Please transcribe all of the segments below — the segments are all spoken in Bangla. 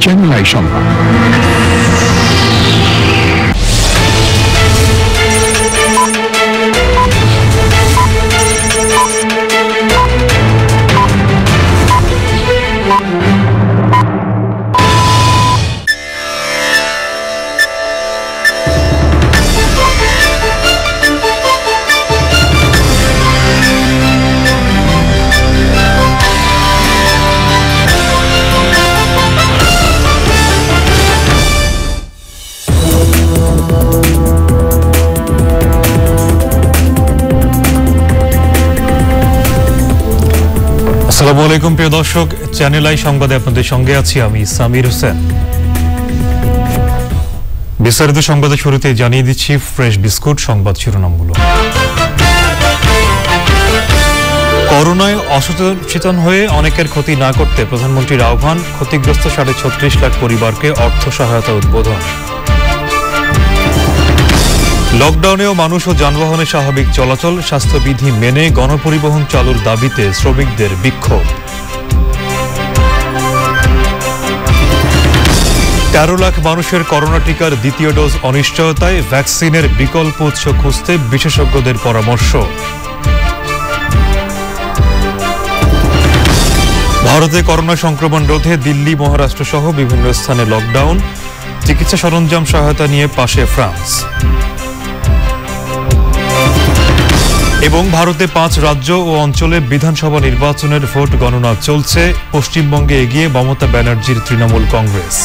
চ্যানেল আই সংবাদ। আসসালামু আলাইকুম প্রিয় দর্শক, চ্যানেল আই সংবাদে আপনাদের সঙ্গে আছি আমি সামির হোসেন। বিস্তারিত সংবাদের শুরুতে জানিয়ে দিচ্ছি ফ্রেশ বিস্কুট সংবাদ শিরোনামগুলো। করোনায় অসচেতন হয়ে অনেকের ক্ষতি না করতে প্রধানমন্ত্রীর আহ্বান, ক্ষতিগ্রস্ত 36.5 লাখ পরিবারকে অর্থ সহায়তা উদ্বোধন। লকডাউনেও মানুষ ও যানবাহনের স্বাভাবিক চলাচল, স্বাস্থ্যবিধি মেনে গণপরিবহন চালুর দাবিতে শ্রমিকদের বিক্ষোভ। 13 লাখ মানুষের করোনা টিকার দ্বিতীয় ডোজ অনিশ্চয়তায়, ভ্যাকসিনের বিকল্প উৎস খুঁজতে বিশেষজ্ঞদের পরামর্শ। ভারতে করোনা সংক্রমণ রোধে দিল্লি, মহারাষ্ট্র সহ বিভিন্ন স্থানে লকডাউন, চিকিৎসা সরঞ্জাম সহায়তা নিয়ে পাশে ফ্রান্স। এবং ভারতে 5 রাজ্য ও অঞ্চলে বিধানসভা নির্বাচনের ভোট গণনা চলছে, পশ্চিমবঙ্গে এগিয়ে মমতা ব্যানার্জির তৃণমূল কংগ্রেস।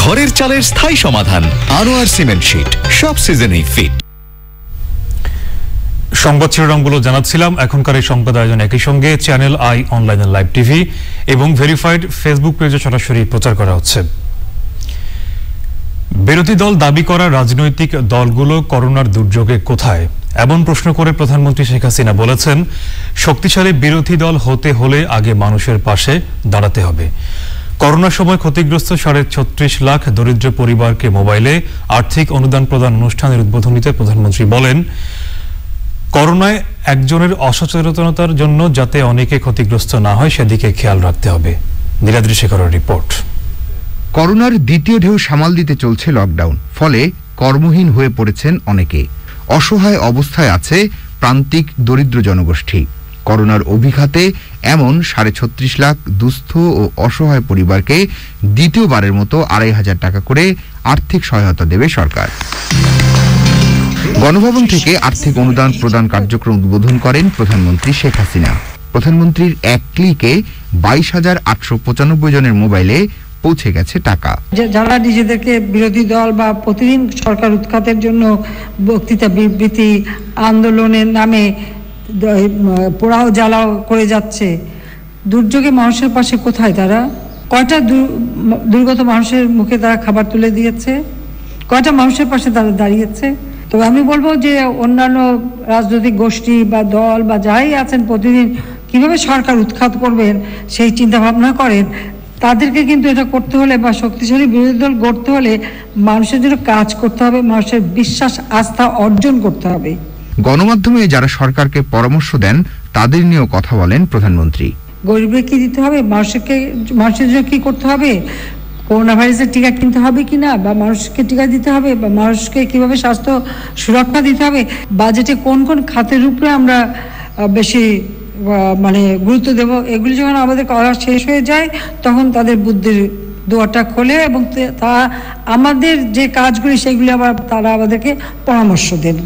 ঘরের চালের স্থায়ী সমাধান আনোয়ার সিমেন্ট শীট, সব সিজনেই ফিট। সংবাদ শিরোনামগুলো জানাচ্ছিলাম। এখনকার এই সংবাদ আয়োজন একই সঙ্গে চ্যানেল আই অনলাইনের লাইভ টিভি এবং ভেরিফাইড ফেসবুক পেজে সরাসরি প্রচার করা হচ্ছে। বিরোধী দল দাবি করা রাজনৈতিক দলগুলো করোনার দুর্যোগে কোথায়, এমন প্রশ্ন করে প্রধানমন্ত্রী শেখ হাসিনা বলেছেন, শক্তিশালী বিরোধী দল হতে হলে আগে মানুষের পাশে দাঁড়াতে হবে। করোনার সময় ক্ষতিগ্রস্ত 36.5 লাখ দরিদ্র পরিবারকে মোবাইলে আর্থিক অনুদান প্রদান অনুষ্ঠানের উদ্বোধনীতে প্রধানমন্ত্রী বলেন, করোনায় একজনের অসচেতনতার জন্য যাতে অনেকে ক্ষতিগ্রস্ত না হয় সেদিকে খেয়াল রাখতে হবে। নীলাদ্রি শেখরের রিপোর্ট। করোনার দ্বিতীয় ঢেউ সামাল দিতে চলছে লকডাউন, ফলে কর্মহীন হয়ে পড়েছেন অনেকে। অসহায় অবস্থায় আছে প্রান্তিক দরিদ্র জনগোষ্ঠী। করোনার অভিঘাতে এমন 36.5 লাখ দুস্থ ও অসহায় পরিবারকে দ্বিতীয়বারের মতো 2,500 টাকা করে আর্থিক সহায়তা দেবে সরকার। গণভবন থেকে আর্থিক অনুদান প্রদান কার্যক্রম উদ্বোধন করেন প্রধানমন্ত্রী শেখ হাসিনা। প্রধানমন্ত্রীর এক ক্লিকে 22,895 জনের মোবাইলে পৌঁছে গেছে টাকা। যারা নিজেদেরকে বিরোধী দল বা প্রতিদিন সরকার উৎখাতের জন্য বক্তৃতা, বিবৃতি, আন্দোলনের নামে পোড়াও জ্বালাও করে যাচ্ছে, দুর্যোগে মানুষের পাশে কোথায় তারা? কয়টা দুর্গত মানুষের মুখে তারা খাবার তুলে দিয়েছে? কয়টা মানুষের পাশে তারা দাঁড়িয়েছে? তো আমি বলবো যে অন্যান্য রাজনৈতিক গোষ্ঠী বা দল বা যাই আছেন প্রতিদিন কিভাবে সরকার উৎখাত করবেন সেই চিন্তা ভাবনা করেন, তাদেরকে কিন্তু এটা করতে হলে বা শক্তিশালী বিরোধী দল গড়তে হলে মানুষের জন্য কাজ করতে হবে, মানুষের বিশ্বাস আস্থা অর্জন করতে হবে। গণমাধ্যমে যারা সরকারকে পরামর্শ দেন তাদের নিয়েও কথা বলেন প্রধানমন্ত্রী। গরিবকে কি দিতে হবে, মানুষের জন্য কি করতে হবে, করোনা ভাইরাসের টিকা কিনতে হবে কিনা, বা মানুষকে টিকা দিতে হবে, বা মানুষকে কিভাবে স্বাস্থ্য সুরক্ষা দিতে হবে, বাজেটে কোন কোন খাতের উপরে আমরা বেশি গুরুত্ব দেব, এগুলি যখন আমাদের করা শেষ হয়ে যায় তখন তাদের বুদ্ধির দুয়ারটা খোলে এবং তা আমাদের যে কাজগুলি সেগুলি আবার তারা আমাদেরকে পরামর্শ দেন।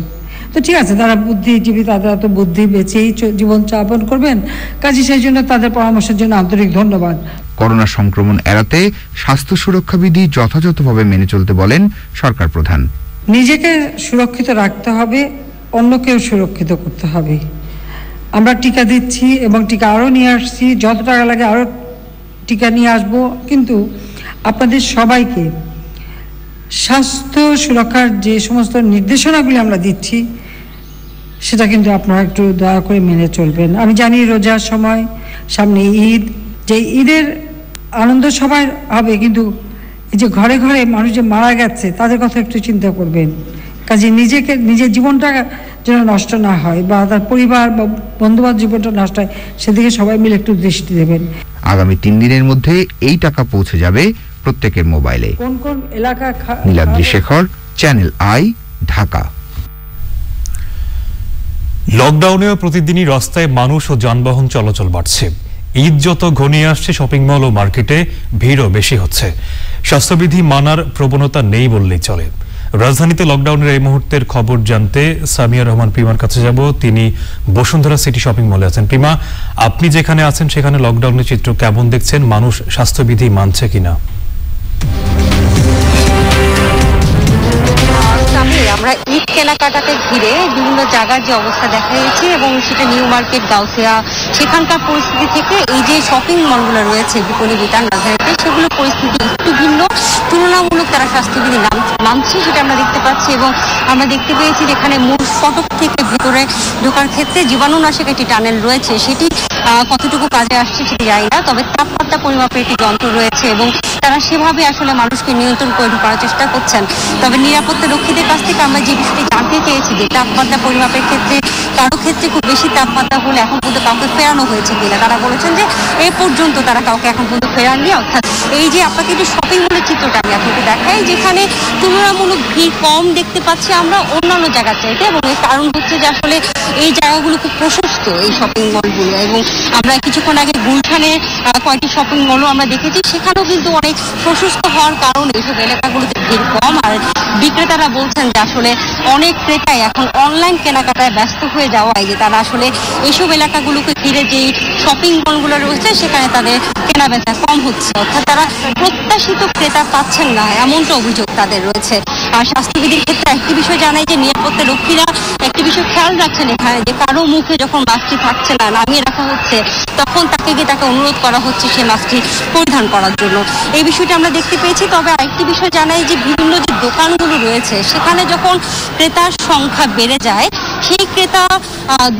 তো ঠিক আছে, তারা বুদ্ধিজীবী, তারা তো বুদ্ধি বেঁচেই জীবন যাপন করবেন, কাজে সেই জন্য তাদের পরামর্শের জন্য আন্তরিক ধন্যবাদ। করোনা সংক্রমণ এড়াতে স্বাস্থ্য সুরক্ষা বিধি যথাযথভাবে মেনে চলতে বলেন সরকার প্রধান। নিজেকে সুরক্ষিত রাখতে হবে, অন্যকেও সুরক্ষিত করতে হবে। আমরা টিকা দিচ্ছি এবং টিকা আরও নিয়ে আসছি, যত টাকা লাগে আরও টিকা নিয়ে আসবো, কিন্তু আপনাদের সবাইকে স্বাস্থ্য সুরক্ষার যে সমস্ত নির্দেশনাগুলি আমরা দিচ্ছি সেটা কিন্তু আপনারা একটু দয়া করে মেনে চলবেন। আমি জানি রোজার সময়, সামনে ঈদ, যে ঈদের আনন্দ সবাই হবে, কিন্তু এই যে ঘরে ঘরে মানুষ যে মারা গেছে তাদের কথা একটু চিন্তা করবেন। কাজে নিজের জীবনটা যেন নষ্ট না হয় বা তার পরিবার বা বন্ধুবান্ধব জীবনটা নষ্ট হয়, সেদিকে সবাই মিলে একটু দৃষ্টি দেবেন। আগামী 3 দিনের মধ্যে এই টাকা পৌঁছে যাবে প্রত্যেকের মোবাইলে। কোন কোন এলাকা? Niladri Shekhar, channel I, Dhaka. লকডাউনেও প্রতিদিনই রাস্তায় মানুষ ও যানবাহন চলাচল বাড়ছে। ঈদ যত ঘনিয়ে আসছে, শপিং মল ও মার্কেটে ভিড়ও বেশি হচ্ছে। স্বাস্থ্যবিধি মানার প্রবণতা নেই বললেই চলে। রাজধানীতে লকডাউনের এই মুহূর্তের খবর জানতে সামিয়া রহমান প্রিমার কাছে যাব। তিনি বসুন্ধরা সিটি শপিং মলে আছেন। প্রিমা, আপনি যেখানে আছেন সেখানে লকডাউনের চিত্র কেমন দেখছেন? মানুষ স্বাস্থ্যবিধি মানছে কিনা? আমরা ঈদ কেনাকাটাকে ঘিরে বিভিন্ন জায়গার যে অবস্থা দেখা যাচ্ছে এবং সেটা নিউ মার্কেট, গাউসিয়া, সেখানকার পরিস্থিতি থেকে এই যে শপিং মলগুলো রয়েছে বিপণী বিতান রাজধানীতে, সেগুলো পরিস্থিতি একটু ভিন্ন। তুলনামূলক তারা স্বাস্থ্যবিধি মানছে সেটা আমরা দেখতে পাচ্ছি এবং আমরা দেখতে পেয়েছি যেখানে মূল ফটক থেকে ভিতরে ঢোকার ক্ষেত্রে জীবাণুনাশক একটি টানেল রয়েছে, সেটি কতটুকু কাজে আসছে সেটি জানি না, তবে তাপমাত্রা পরিমাপের একটি যন্ত্র রয়েছে এবং তারা সেভাবে আসলে মানুষকে নিয়ন্ত্রণ করে ঢোকার চেষ্টা করছেন। তবে নিরাপত্তা রক্ষীদের কাছ থেকে আমরা যে বিষয়টি জানতে চেয়েছি যে তাপমাত্রা পরিমাপের ক্ষেত্রে কারো ক্ষেত্রে খুব বেশি তাপমাত্রা হলে এখন পর্যন্ত কাউকে ফেরানো হয়েছে কিনা, তারা বলেছেন যে এ পর্যন্ত তারা কাউকে এখন পর্যন্ত ফেরাননি। অর্থাৎ এই যে আপনাকে যে শপিং মলের চিত্রটা আমি আপনাকে দেখাই, যেখানে তুলনামূলক ভিড় কম দেখতে পাচ্ছি আমরা অন্যান্য জায়গার চাইতে, এবং এর কারণ হচ্ছে যে আসলে এই জায়গাগুলো খুব প্রশস্ত, এই শপিং মলগুলো। এবং আমরা কিছুক্ষণ আগে গুলশানের কয়েকটি শপিং মলও আমরা দেখেছি, সেখানেও কিন্তু অনেক প্রশস্ত হওয়ার কারণে এইসব এলাকাগুলোতে ভিড় কম। আর বিক্রেতারা বলছেন যে আসলে অনেক ক্রেতাই এখন অনলাইন কেনাকাটায় ব্যস্ত হয়ে যাওয়ায় যে তারা আসলে এইসব এলাকাগুলোকে ঘিরে যেই শপিং মলগুলো রয়েছে সেখানে তাদের কেনা বেচা কম হচ্ছে, অর্থাৎ তারা প্রত্যাশিত ক্রেতা পাচ্ছেন না, এমনটা অভিযোগ তাদের রয়েছে। আর স্বাস্থ্যবিধির ক্ষেত্রে একটি বিষয় জানাই যে নিরাপত্তা রক্ষীরা একটি বিষয় খেয়াল রাখছেন এখানে, যে কারো মুখে যখন মাস্কটি থাকছে না, নামিয়ে রাখা হচ্ছে, তখন তাকে অনুরোধ করা হচ্ছে সেই মাস্কটি পরিধান করার জন্য। এই বিষয়টা আমরা দেখতে পেয়েছি। তবে আরেকটি বিষয় জানাই যে বিভিন্ন যে দোকানগুলো রয়েছে সেখানে যখন ক্রেতার সংখ্যা বেড়ে যায়, সেই ক্রেতা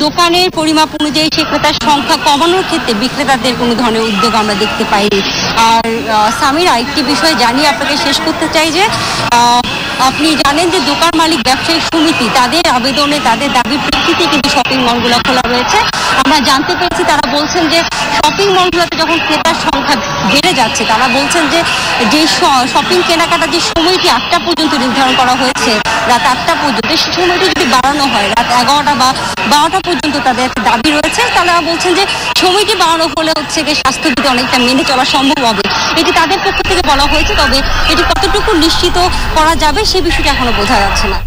দোকানের পরিমাপ অনুযায়ী সেই ক্রেতার সংখ্যা কমানোর ক্ষেত্রে বিক্রেতাদের কোনো ধরনের উদ্যোগ আমরা দেখতে পাইনি। আর সামির, আরেকটি বিষয় জানিয়ে আপনাকে শেষ করতে চাই যে আপনি জানেন যে দোকান মালিক ব্যবসায়ী সমিতি তাদের আবেদনে, তাদের দাবির প্রেক্ষিতে কিন্তু শপিং মলগুলো খোলা রয়েছে। আমরা জানতে পেরেছি তারা বলছেন যে শপিং মলগুলোতে যখন ক্রেতার সংখ্যা বেড়ে যাচ্ছে, তারা বলছেন যে শপিং কেনাকাটার যে সময়টি 8টা পর্যন্ত নির্ধারণ করা হয়েছে, রাত 8টা পর্যন্ত, সেই সময়টি যদি বাড়ানো হয় রাত 11টা বা 12টা পর্যন্ত তাদের দাবি রয়েছে। তারা বলছেন যে সময়টি বাড়ানো হলে হচ্ছে গিয়ে স্বাস্থ্যবিধি অনেকটা মেনে চলা সম্ভব হবে, এটি তাদের পক্ষ থেকে বলা হয়েছে। তবে এটি কতটুকু নিশ্চিত করা যাবে সে বিষয়টা এখনো বোঝা যাচ্ছে না।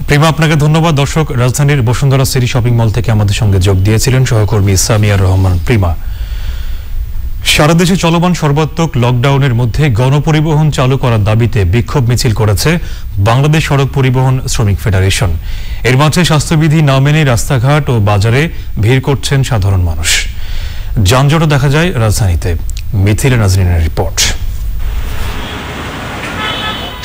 প্রেমা, আপনাকে ধন্যবাদ। দর্শক, রাজধানীর বসুন্ধরা সিটি শপিং মল থেকে আমাদের সঙ্গে যোগ দিয়েছিলেন সহকর্মী সামিয়া রহমান প্রিমা। সারা দেশে চলমান সর্বাত্মক লকডাউনের মধ্যে গণপরিবহন চালু করার দাবিতে বিক্ষোভ মিছিল করেছে বাংলাদেশ সড়ক পরিবহন শ্রমিক ফেডারেশন। এর মাঝে স্বাস্থ্যবিধি না মেনে রাস্তাঘাট ও বাজারে ভিড় করছেন সাধারণ মানুষ। যানজটও দেখা যায় রাজধানীতে। মিথিলা নাজরিনের রিপোর্ট।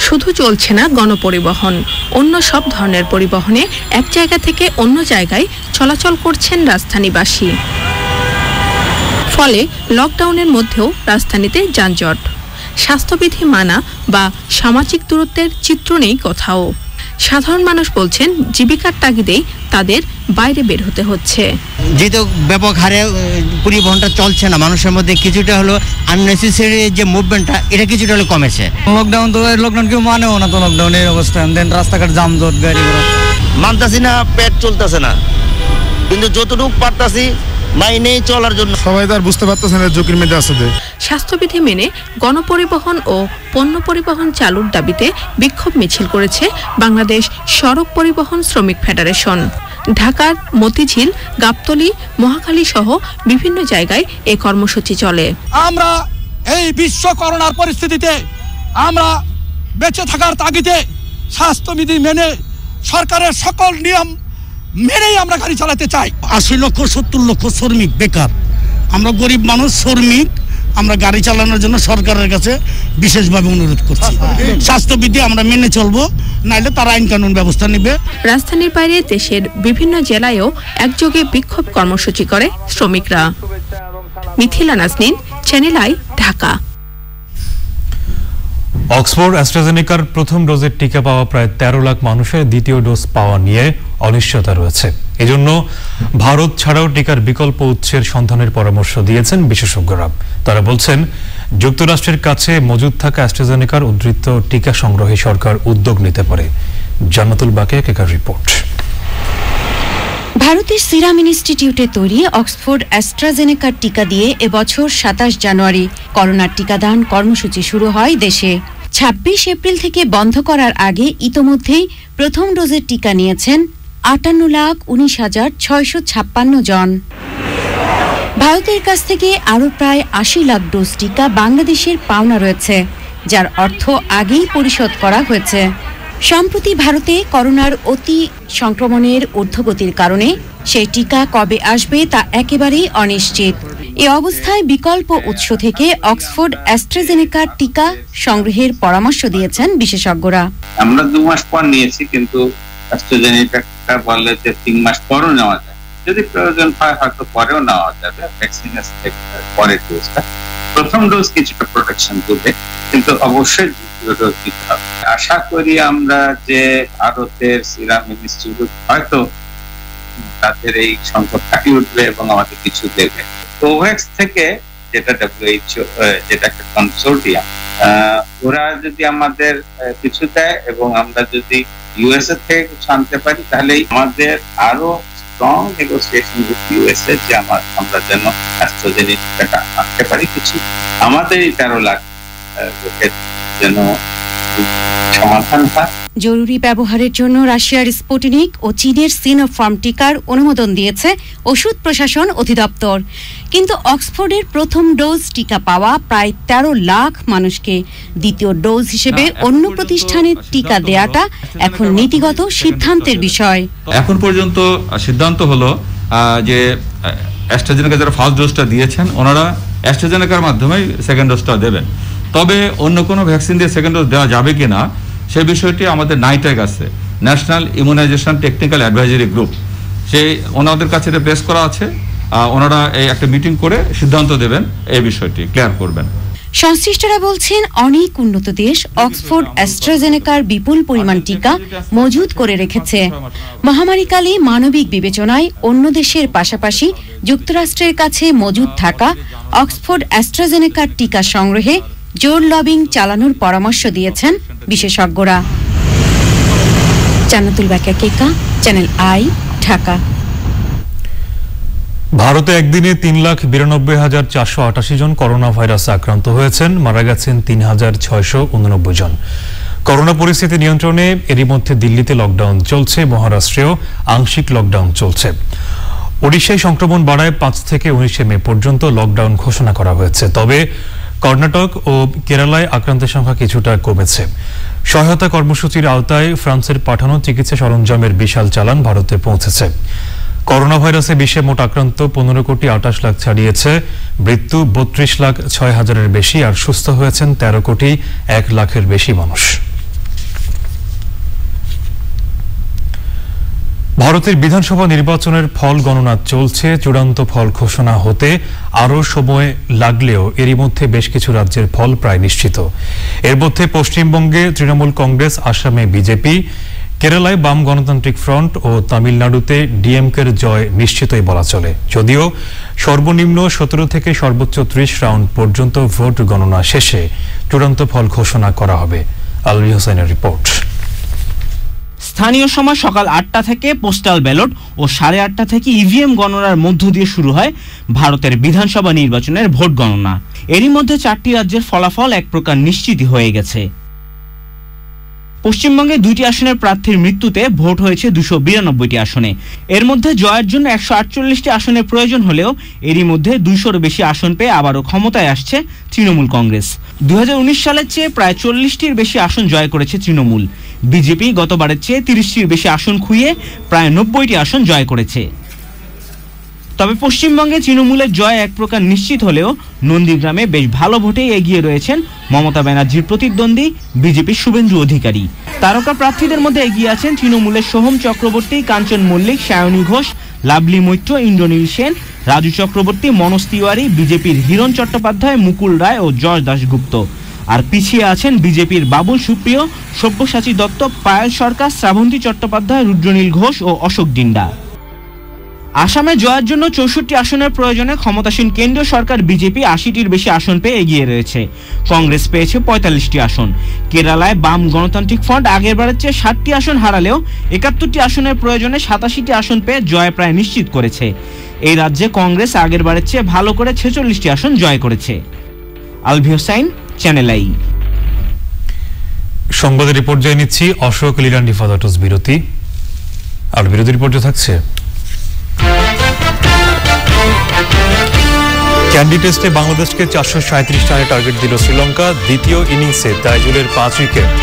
শুধু চলছে না গণপরিবহন, অন্য সব ধরনের পরিবহনে এক জায়গা থেকে অন্য জায়গায় চলাচল করছেন রাজধানীবাসী। ফলে লকডাউনের মধ্যেও রাজধানীতে যানজট। স্বাস্থ্যবিধি মানা বা সামাজিক দূরত্বের চিত্র নেই কোথাও। সাধারণ মানুষ বলছেন জীবিকার তাগিদেই তাদের বাইরে বের হতে হচ্ছে। যেহেতু ব্যাপক হারে পরিবহনটা চলছে না, মানুষের মধ্যে কিছুটা হলো আননেসেসারি যে মুভমেন্টটা এটা কিছুটা হলো কমেছে। লকডাউন কেউ মানেও না তো, লকডাউনের অবস্থা, দেন রাস্তাঘাট যানজট, গাড়ি ঘোড়া মানতাছি না, পেট চলতেছে না, কিন্তু যতটুকু পারতাছি মাইনেই চলার জন্য। সবাই তার বুঝতে পারতেছে না ঝুঁকির মধ্যে আছে। স্বাস্থ্যবিধি মেনে গণপরিবহন ও পণ্য পরিবহন চালুর দাবিতে বিক্ষোভ মিছিল করেছে বাংলাদেশ সড়ক পরিবহন শ্রমিক ফেডারেশন। ঢাকার মতিঝিল, গাবতলী, মহাখালী সহ বিভিন্ন জায়গায় এই কর্মসূচি চলে। আমরা এই বিশ্ব করোনার পরিস্থিতিতে আমরা বেঁচে থাকার তাগিদে স্বাস্থ্যবিধি মেনে সরকারের সকল নিয়ম মেনেই আমরা গাড়ি চালাতে চাই। 80-70 লক্ষ শ্রমিক বেকার, আমরা গরিব মানুষ শ্রমিক, আমরা গাড়ি চালানোর জন্য সরকারের কাছে বিশেষভাবে অনুরোধ করছি স্বাস্থ্যবিধি আমরা মেনে চলবো, নাইলে তারা আইন কানুন ব্যবস্থা নেবে। রাজধানীর বাইরে দেশের বিভিন্ন জেলায়ও একযোগে বিক্ষোভ কর্মসূচি করে শ্রমিকরা। Mithila Nazneen, channel I, Dhaka. Oxford অ্যাস্ট্রাজেনেকার প্রথম ডোজের টিকা পাওয়া প্রায় 13 লাখ মানুষের দ্বিতীয় ডোজ পাওয়া নিয়ে অনিশ্চয়তা রয়েছে। এজন্য ভারত ছাড়াও টিকার বিকল্প উৎসের সন্ধানের পরামর্শ দিয়েছেন বিশেষজ্ঞরা। তারা বলছেন, যুক্তরাষ্ট্রের কাছে মজুদ থাকা অ্যাস্ট্রাজেনেকার উদ্ধৃত টিকা সংগ্রহে সরকার উদ্যোগ নিতে পারে। জান্নাতুল বাকিয়া কেকার রিপোর্ট। ভারতের সিরাম ইনস্টিটিউটে তৈরি অক্সফোর্ড অ্যাস্ট্রাজেনেকার টিকা দিয়ে এবছর ২৭ জানুয়ারি করোনার টিকাদান কর্মসূচি শুরু হয় দেশে। ২৬ এপ্রিল থেকে বন্ধ করার আগে ইতোমধ্যেই প্রথম ডোজের টিকা নিয়েছেন ৫৮,১৯,৬৫৬ জন। ভারতের কাছ থেকে আরও প্রায় ৮০ লাখ ডোজ টিকা বাংলাদেশের পাওনা রয়েছে, যার অর্থ আগেই পরিশোধ করা হয়েছে। সম্প্রতি ভারতে করোনার অতি সংক্রমণের ঊর্ধ্বগতির কারণে সেই টিকা কবে আসবে তা একেবারেই অনিশ্চিত। এ অবস্থায় বিকল্প উৎস থেকে অক্সফোর্ড অ্যাস্ট্রাজেনেকার টিকা সংগ্রহের পরামর্শ দিয়েছেন বিশেষজ্ঞরা। আমরা 2 মাস পর নিয়েছি, কিন্তু অ্যাস্ট্রাজেনেকাটা বললে যে 3 মাস পরও নেওয়া যায়, যদি প্রয়োজন হয় হয়তো পরেও নেওয়া যাবে। ভ্যাকসিনের পরের ডোজটা, প্রথম ডোজ কিছুটা প্রোটেকশন দেবে, কিন্তু অবশ্যই দ্বিতীয় ডোজ দিতে হবে। আশা করি আমরা যে ভারতের সিরাম ইনস্টিটিউট হয়তো তাদের এই সংকট কাটিয়ে উঠবে এবং আমাদের কিছু দেবে। কোভ্যাক্স থেকে, যেটা WHO, যেটা একটা কনসোর্টিয়াম, ওরা যদি আমাদের কিছু দেয় এবং আমরা যদি USA থেকে কিছু আনতে পারি, তাহলে আমাদের আরো স্ট্রং নেগোসিয়েশন উইথ USA যে আমরা যেন অ্যাস্ট্রাজেনেকাটা আনতে পারি। কিছু আমাদেরই 13 লাখ লোকের যেন সমাধান হয়। জরুরি ব্যবহারের জন্য রাশিয়ার স্পুটনিক ও চীনের সিনোফার্ম টিকার অনুমোদন দিয়েছে ওষুধ প্রশাসন অধিদপ্তর, কিন্তু অক্সফোর্ডের প্রথম ডোজ টিকা পাওয়া প্রায় 13 লাখ মানুষকে দ্বিতীয় ডোজ হিসেবে অন্য প্রতিষ্ঠানের টিকা দেয়াটা এখন নীতিগত সিদ্ধান্তের বিষয়। এখন পর্যন্ত সিদ্ধান্ত হলো যে অ্যাস্ট্রাজেনেকা যারা ফার্স্ট ডোজটা দিয়েছেন ওনারা অ্যাস্ট্রাজেনেকার মাধ্যমে সেকেন্ড ডোজটা দেবেন। তবে অন্য কোনো ভ্যাকসিন দিয়ে সেকেন্ড ডোজ দেওয়া যাবে কিনা সেই বিষয়টি আমাদের নাইটেক আছে, national immunisation technical advisory group, সেই ওনাদের কাছে এটা প্রেস করা আছে। ওনারা এই একটা মিটিং করে সিদ্ধান্ত দেবেন, এই বিষয়টি ক্লিয়ার করবেন। সংশ্লিষ্টরা বলছেন, অনেক উন্নত দেশ অক্সফোর্ড অ্যাস্ট্রাজেনেকার বিপুল পরিমাণ টিকা মজুদ করে রেখেছে। মহামারীকালে মানবিক বিবেচনায় অন্য দেশের পাশাপাশি যুক্তরাষ্ট্রের কাছে মজুদ থাকা অক্সফোর্ড অ্যাস্ট্রাজেনেকার টিকা সংগ্রহে জোর লবিং চালানোর পরামর্শ দিয়েছেন বিশেষজ্ঞরা। জান্নাতুল বাকিয়া কেকা, চ্যানেল আই, ঢাকা। ভারতে একদিনে ৩,৯২,৪৮৮ জন করোনা ভাইরাসে আক্রান্ত হয়েছেন, মারা গেছেন ৩,৬৮৯ জন। করোনা পরিস্থিতি নিয়ন্ত্রণে এরই মধ্যে দিল্লিতে লকডাউন চলছে, মহারাষ্ট্রেও আংশিক লকডাউন চলছে। ওড়িশায় সংক্রমণ বাড়ায় 5 থেকে 19 মে পর্যন্ত লকডাউন ঘোষণা করা হয়েছে। তবে কর্ণাটক ও কেরালায় আক্রান্তের সংখ্যা কিছুটা কমেছে। সহায়তা কর্মসূচির আওতায় ফ্রান্সের পাঠানো চিকিৎসা সরঞ্জামের বিশাল চালান ভারতে পৌঁছেছে। করোনা ভাইরাসে বিশ্বে মোট আক্রান্ত 15,28,00,000 ছাড়িয়েছে, মৃত্যু 32,06,000-এর বেশি, আর সুস্থ হয়েছেন 13,01,00,000-এর বেশি মানুষ। ভারতের বিধানসভা নির্বাচনের ফল গণনা চলছে। চূড়ান্ত ফল ঘোষণা হতে আরও সময় লাগলেও এরই মধ্যে বেশ কিছু রাজ্যের ফল প্রায় নিশ্চিত। এর মধ্যে পশ্চিমবঙ্গে তৃণমূল কংগ্রেস, আসামে বিজেপি, কেরালায় বাম গণতান্ত্রিক ফ্রন্ট ও তামিলনাড়ুতে ডিএমকের জয় নিশ্চিতই বলা চলে। যদিও সর্বনিম্ন 17 থেকে সর্বোচ্চ 30 রাউন্ড পর্যন্ত ভোট গণনা শেষে চূড়ান্ত ফল ঘোষণা করা হবে। আলভি হোসেনের রিপোর্ট। স্থানীয় সময় সকাল 8টা থেকে পোস্টাল ব্যালট ও 8:30 থেকে ইভিএম গণনার মধ্য দিয়ে শুরু হয় ভারতের বিধানসভা নির্বাচনের ভোট গণনা। এরই মধ্যে 4টি রাজ্যের ফলাফল এক প্রকার নিশ্চিতই হয়ে গেছে। পশ্চিমবঙ্গে 2টি আসনের প্রার্থীর মৃত্যুতে ভোট হয়েছে 292টি আসনে। এর মধ্যে জয়ের জন্য 148টি আসনের প্রয়োজন হলেও এরই মধ্যে 200-র বেশি আসন পেয়ে আবারও ক্ষমতায় আসছে তৃণমূল কংগ্রেস। 2019 সালের চেয়ে প্রায় 40টির বেশি আসন জয় করেছে তৃণমূল। বিজেপি গতবারের চেয়ে 30টির বেশি আসন খুইয়ে প্রায় 90টি আসন জয় করেছে। তবে পশ্চিমবঙ্গে তৃণমূলের জয় এক প্রকার নিশ্চিত হলেও নন্দীগ্রামে বেশ ভালো ভোটেই এগিয়ে রয়েছেন মমতা ব্যানার্জির প্রতিদ্বন্দ্বী বিজেপির শুভেন্দু অধিকারী। তারকা প্রার্থীদের মধ্যে এগিয়ে আছেন তৃণমূলের সোহম চক্রবর্তী, কাঞ্চন মল্লিক, সায়নী ঘোষ, লাভলি মৈত্র, ইন্দ্রনীল সেন, রাজু চক্রবর্তী, মনোজ তিওয়ারি, বিজেপির হিরণ চট্টোপাধ্যায়, মুকুল রায় ও জর্জ দাশগুপ্ত। আর পিছিয়ে আছেন বিজেপির বাবুল সুপ্রিয়, সব্যসাচী দত্ত, পায়েল সরকার, শ্রাবন্তী চট্টোপাধ্যায়, রুদ্রনীল ঘোষ ও অশোক ডিন্ডা। আসামে জয়ের জন্য 64 আসনের প্রয়োজনে ক্ষমতাসীন কেন্দ্রীয় সরকার বিজেপি 80টির বেশি আসন পেয়ে এগিয়ে রয়েছে। কংগ্রেস পেয়েছে 45টি আসন। কেরালায় বাম গণতান্ত্রিক ফ্রন্ট আগেরবারের চেয়ে 60টি আসন হারালেও 71টি আসনের প্রয়োজনে 87টি আসন পেয়ে জয় প্রায় নিশ্চিত করেছে। এই রাজ্যে কংগ্রেস আগেরবারের চেয়ে ভালো করে 46টি আসন জয় করেছে। Alvi Hossain, channel I. সংবাদের রিপোর্ট জয় নিচ্ছি অশোক লিরান্ডি ফাদাটোস বিরতি। আর বিরতির পর্যায়ে থাকছে ক্যান্ডি টেস্টে বাংলাদেশকে 437 রানে টার্গেট দিল শ্রীলঙ্কা। দ্বিতীয় ইনিংসে তাইজুলের 5 উইকেট।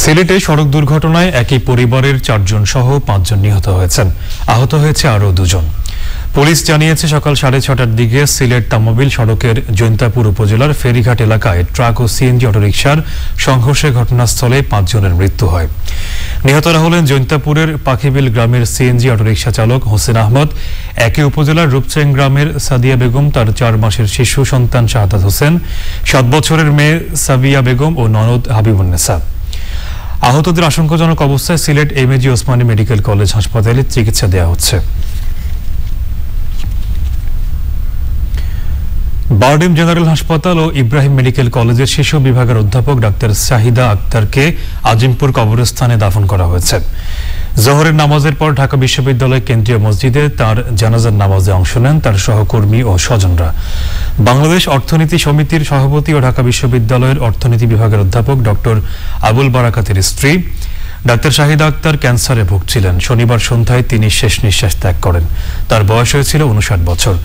সিলেটে সড়ক দুর্ঘটনায় একই পরিবারের 4 জন সহ 5 জন নিহত হয়েছেন। আহত হয়েছে আরও 2 জন। পুলিশ জানিয়েছে সকাল 6:30টার দিকে সিলেট তামাবিল সড়কের জৈন্তাপুর উপজেলার ফেরিঘাট এলাকায় ট্রাক ও সিএনজি অটোরিকশার সংঘর্ষে ঘটনাস্থলে 5 জনের মৃত্যু হয়। নিহতরা হলেন জৈন্তাপুরের পাখিবিল গ্রামের সিএনজি অটোরিকশা চালক হোসেন আহমদ, একই উপজেলার রূপচেং গ্রামের সাদিয়া বেগম, তার 4 মাসের শিশু সন্তান শাহাদাত হোসেন, 7 বছরের মেয়ে সাবিয়া বেগম ও ননদ হাবিবুন্নেসা। আহতদের আশঙ্কাজনক অবস্থায় Sylhet MAG Osmani medical college হাসপাতালে চিকিৎসা দেওয়া হচ্ছে। বারডেম জেনারেল হাসপাতাল ও ইব্রাহিম মেডিকেল কলেজের শিশু বিভাগের অধ্যাপক ডাক্তার শাহিদা আক্তারকে আজিমপুর কবরস্থানে দাফন করা হয়েছে। জোহরের নামাজের পর ঢাকা বিশ্ববিদ্যালয় কেন্দ্রীয় মসজিদে তার জানাজার নামাজে অংশ নেন তার সহকর্মী ও স্বজনরা। বাংলাদেশ অর্থনীতি সমিতির সভাপতি ও ঢাকা বিশ্ববিদ্যালয়ের অর্থনীতি বিভাগের অধ্যাপক ডক্টর আবুল বারাকাতের স্ত্রী ডাক্তার শাহিদা আক্তার ক্যান্সারে ভুগছিলেন। শনিবার সন্ধ্যায় তিনি শেষ নিঃশ্বাস ত্যাগ করেন। তার বয়স হয়েছিল 59 বছর।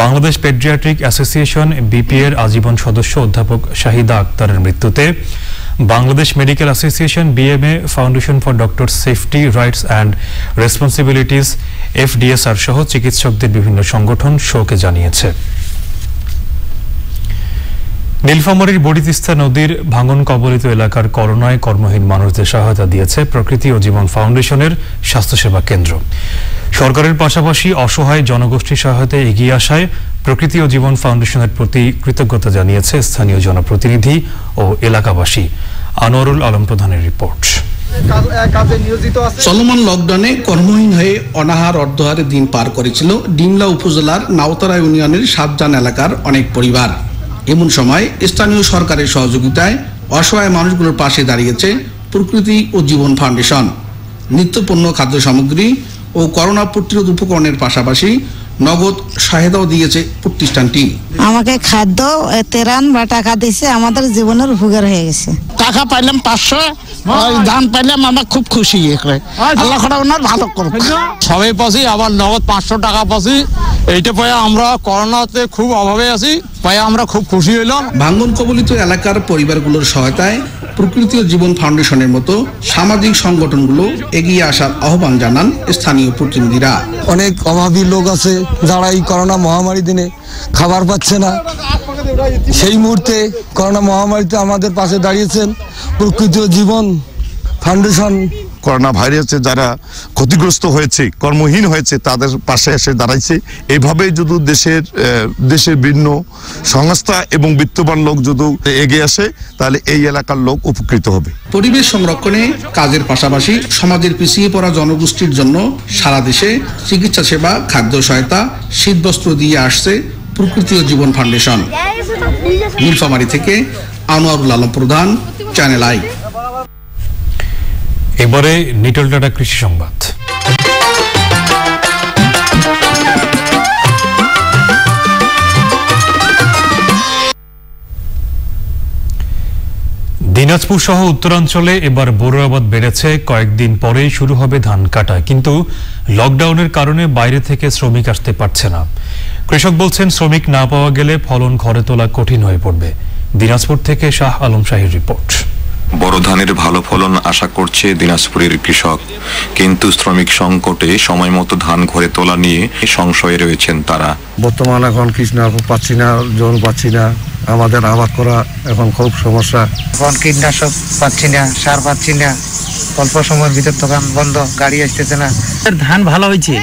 বাংলাদেশ পেডিয়াট্রিক অ্যাসোসিয়েশন বিপিএর আজীবন সদস্য অধ্যাপক শাহিদা আক্তারের মৃত্যুতে Bangladesh medical association BMA, foundation for doctor safety rights and responsibilities FDSR সহ চিকিৎসকদের বিভিন্ন সংগঠন শোকে জানিয়েছে। নীলফামারীর বড়িতিস্তা নদীর ভাঙন কবলিত এলাকার করোনায় কর্মহীন মানুষদের সহায়তা দিয়েছে প্রকৃতি ও জীবন ফাউন্ডেশনের স্বাস্থ্যসেবা কেন্দ্র। সরকারের পাশাপাশি অসহায় জনগোষ্ঠীর সহায়তায় এগিয়ে আসায় প্রকৃতি ও জীবন ফাউন্ডেশনের প্রতি কৃতজ্ঞতা জানিয়েছে স্থানীয় জনপ্রতিনিধি ও এলাকাবাসী। আনোয়ারুল আলম প্রধানের রিপোর্ট। চলমান লকডাউনে কর্মহীন হয়ে অনাহার অর্ধহারে দিন পার করেছিল ডিমলা উপজেলার নাওতারা ইউনিয়নের 7 জন এলাকার অনেক পরিবার। এমন সময় স্থানীয় সরকারের সহযোগিতায় অসহায় মানুষগুলোর পাশে দাঁড়িয়েছে প্রকৃতি ও জীবন ফাউন্ডেশন। নিত্যপণ্য খাদ্য সামগ্রী ও করোনা প্রতিরোধ উপকরণের পাশাপাশি নগদ সহায়তাও দিয়েছে প্রতিষ্ঠানটি। আমাকে খাদ্য তেরান বা টাকা দিয়েছে, আমাদের জীবনের উপকার হয়ে গেছে। টাকা পাইলাম 500, ধান পাইলাম, আমরা খুব খুশি। আল্লাহ ওনার ভালো করুক। সবাই পাচ্ছি, আবার নগদ 500 টাকা পাচ্ছি। এইটা পাই আমরা করোনাতে খুব অভাবে আছি, পাই আমরা খুব খুশি হইলাম। ভাঙন কবলিত এলাকার পরিবারগুলোর সহায়তায় প্রকৃতি ও জীবন ফাউন্ডেশনের মতো সামাজিক সংগঠনগুলো এগিয়ে আসার আহ্বান জানান স্থানীয় প্রতিনিধিরা। অনেক অভাবী লোক আছে যারা এই করোনা মহামারী দিনে খাবার পাচ্ছে না। সেই মুহূর্তে করোনা মহামারীতে আমাদের পাশে দাঁড়িয়েছেন প্রকৃতি ও জীবন ফাউন্ডেশন। করোনা ভাইরাসে যারা ক্ষতিগ্রস্ত হয়েছে, কর্মহীন হয়েছে, তাদের পাশে এসে দাঁড়াইছে। এইভাবে যদি দেশের বিভিন্ন সংস্থা এবং বিত্তবান লোক যদি এগিয়ে আসে, তাহলে এই এলাকার লোক উপকৃত হবে। পরিবেশ সংরক্ষণে কাজের পাশাপাশি সমাজের পিছিয়ে পড়া জনগোষ্ঠীর জন্য সারা দেশে চিকিৎসা সেবা, খাদ্য সহায়তা, শীতবস্ত্র দিয়ে আসছে প্রকৃতি ও জীবন ফাউন্ডেশন। নীলফামারী থেকে আনোয়ারুল আলম প্রধান, চ্যানেল আই। এবারে নিটল ডাটা কৃষি সংবাদ। দিনাজপুর সহ উত্তরাঞ্চলে এবার বোরো আবাদ বেড়েছে। কয়েকদিন পরেই শুরু হবে ধান কাটা, কিন্তু লকডাউনের কারণে বাইরে থেকে শ্রমিক আসতে পারছে না। কৃষক বলছেন শ্রমিক না পাওয়া গেলে ফলন ঘরে তোলা কঠিন হয়ে পড়বে। দিনাজপুর থেকে শাহ আলম শাহীর রিপোর্ট। বড় ধানের ভালো ফলন আশা করছে দিনাজপুরের কৃষক, কিন্তু শ্রমিক সংকটে সময় মতো ধান ঘরে তোলা নিয়ে সংশয়ে রয়েছেন তারা। বর্তমানে এখন কীটনাশক পাচ্ছি না, জন পাচ্ছি না, আমাদের আবাদ করা এখন খুব সমস্যা। এখন কীটনাশক পাচ্ছি না, সার পাচ্ছি না, অল্প সময়ের ভিতর দোকান বন্ধ, গাড়ি আসতেছে না। ধান ভালো হয়েছে,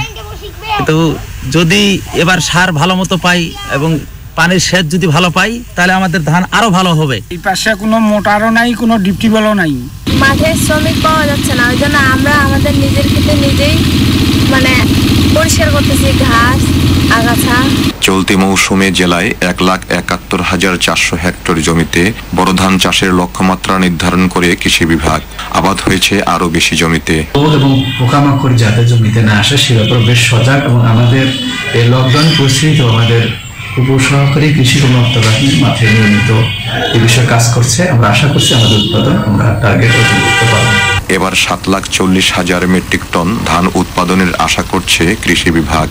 তো যদি এবার সার ভালো মতো পাই এবং পানির সেচ যদি ভালো পাই তাহলে আমাদের ধান আরো ভালো হবে। এই পাশে কোনো মোটরও নাই, কোনো ডিপটিউবও নাই, মাঠে শ্রমিক পাওয়া যাচ্ছে না, ওই জন্য আমরা আমাদের নিজের ক্ষেত্রে নিজেই পরিষ্কার করতেছি ঘাস আগাছা। চলতি মৌসুমে জেলায় 1,71,400 হেক্টর জমিতে বড় ধান চাষের লক্ষ্যমাত্রা নির্ধারণ করে কৃষি বিভাগ। আবাদ হয়েছে আরো বেশি জমিতে। এবং পোকামাকড় যাতে জমিতে না আসে সে ব্যাপারে বেশ সজাগ, এবং আমাদের এই লকডাউন পরিস্থিতিতে আমাদের উপসহকারী কৃষি কর্মকর্তা বাহিনী মাঠে নিয়মিত এই বিষয়ে কাজ করছে। আমরা আশা করছি আমাদের উৎপাদন আমরা টার্গেট অর্জন করতে পারব। এবার 7,40,000 মেট্রিক টন ধান উৎপাদনের আশা করছে কৃষি বিভাগ।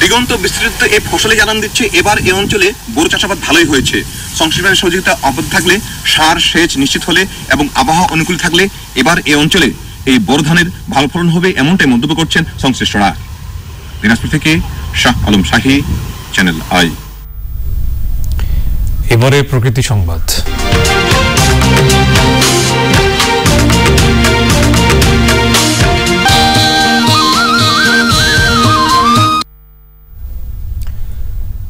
দিগন্ত বিস্তৃত এই ফসলে জানান দিচ্ছে এবার এই অঞ্চলে বোরো চাষাবাদ ভালোই হয়েছে। সংশ্লিষ্ট সহযোগিতা অব্যাহত থাকলে, সার সেচ নিশ্চিত হলে এবং আবহাওয়া অনুকূল থাকলে এবার এই অঞ্চলে এই বোরো ধানের ভালো ফলন হবে, এমনটাই মন্তব্য করছেন সংশ্লিষ্টরা। দিনাজপুর থেকে শাহ আলম শাহী, চ্যানেল আই। এবারে প্রকৃতি সংবাদ।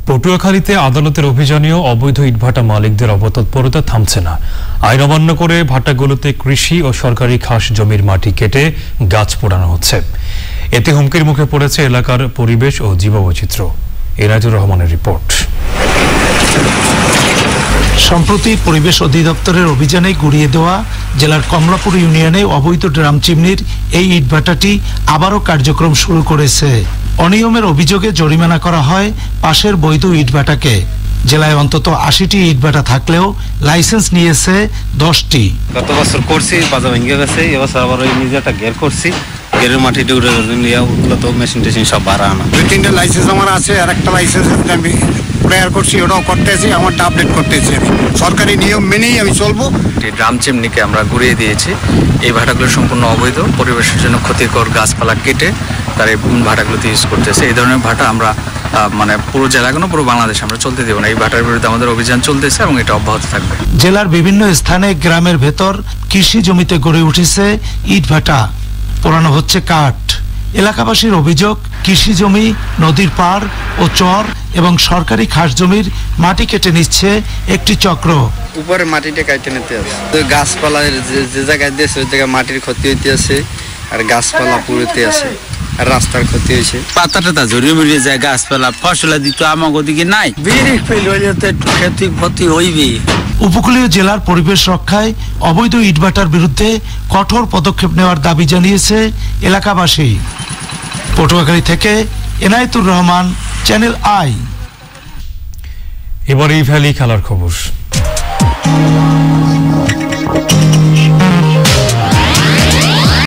পটুয়াখালীতে আদালতের অভিযানেও অবৈধ ইটভাটা মালিকদের অপতৎপরতা থামছে না। আইন অমান্য করে ভাটাগুলোতে কৃষি ও সরকারি খাস জমির মাটি কেটে গাছ পোড়ানো হচ্ছে। এতে হুমকির মুখে পড়েছে এলাকার পরিবেশ ও জীববৈচিত্র্য। এনায়েতুর রহমানের রিপোর্ট। সম্প্রতি পরিবেশ অধিদপ্তরের অভিযানে গুড়িয়ে দেওয়া জেলার কমলাপুর ইউনিয়নে অবৈধ ড্রাম চিমনির এই ইটভাটাটি আবারও কার্যক্রম শুরু করেছে। অনিয়মের অভিযোগে জরিমানা করা হয় পাশের বৈধ ইটভাটাকে। জেলায় অন্তত 80টি ইটভাটা থাকলেও লাইসেন্স নিয়েছে 10টি। গত বছর করছি, বাজা ভেঙে গেছে, এবছর আবার ওই নিজে একটা ঘের করছি, ঘেরের মাটিটা উঠে ওগুলো তো মেশিন টেশিন সব ভাড়া আনা। 2-3টা লাইসেন্স আমার আছে, আর একটা লাইসেন্স আমি প্রেয়ার করছি, ওটাও করতেছি, আমারটা আপডেট করতেছি। সরকারি নিয়ম মেনেই আমি চলবো। ড্রাম চিমনিকে আমরা ঘুরিয়ে দিয়েছি। এই ভাটাগুলো সম্পূর্ণ অবৈধ, পরিবেশের জন্য ক্ষতিকর গাছপালা কেটে তার এই ভাটাগুলোতে ইউজ করতেছে। এই ধরনের ভাটা আমরা পুরো জেলা কেন পুরো বাংলাদেশ আমরা চলতে দেব না। এই ভাটার বিরুদ্ধে আমাদের অভিযান চলতেছে এবং এটা অব্যাহত থাকবে। জেলার বিভিন্ন স্থানে গ্রামের ভেতর কৃষি জমিতে গড়ে উঠেছে ইট ভাটা, পোড়ানো হচ্ছে কাঠ। এলাকাবাসীর অভিযোগ, কৃষি জমি, নদীর পাড় ও চর এবং সরকারি খাস জমির মাটি কেটে নিচ্ছে একটি চক্র। উপরে মাটিটা কেটে নিতে হবে, গাছপালা যে জায়গায় দিয়েছে ওই জায়গায় মাটির ক্ষতি হইতে আছে, আর গাছপালা পুড়তে আছে, আর রাস্তার ক্ষতি হয়েছে। পাতা টাতা ঝরিয়ে মরিয়ে যায়, গাছপালা ফসলা দিত আমাকে ওদিকে নাই, বিড়ি ফেল হইলে তো একটু ক্ষতি হইবে। উপকূলীয় জেলার পরিবেশ রক্ষায় অবৈধ ইটভাটার বিরুদ্ধে কঠোর পদক্ষেপ নেওয়ার দাবি জানিয়েছে এলাকাবাসী। পটুয়াখালী থেকে এনায়েতুর রহমান, চ্যানেল আই। এবার এই ভ্যালি খেলার খবর।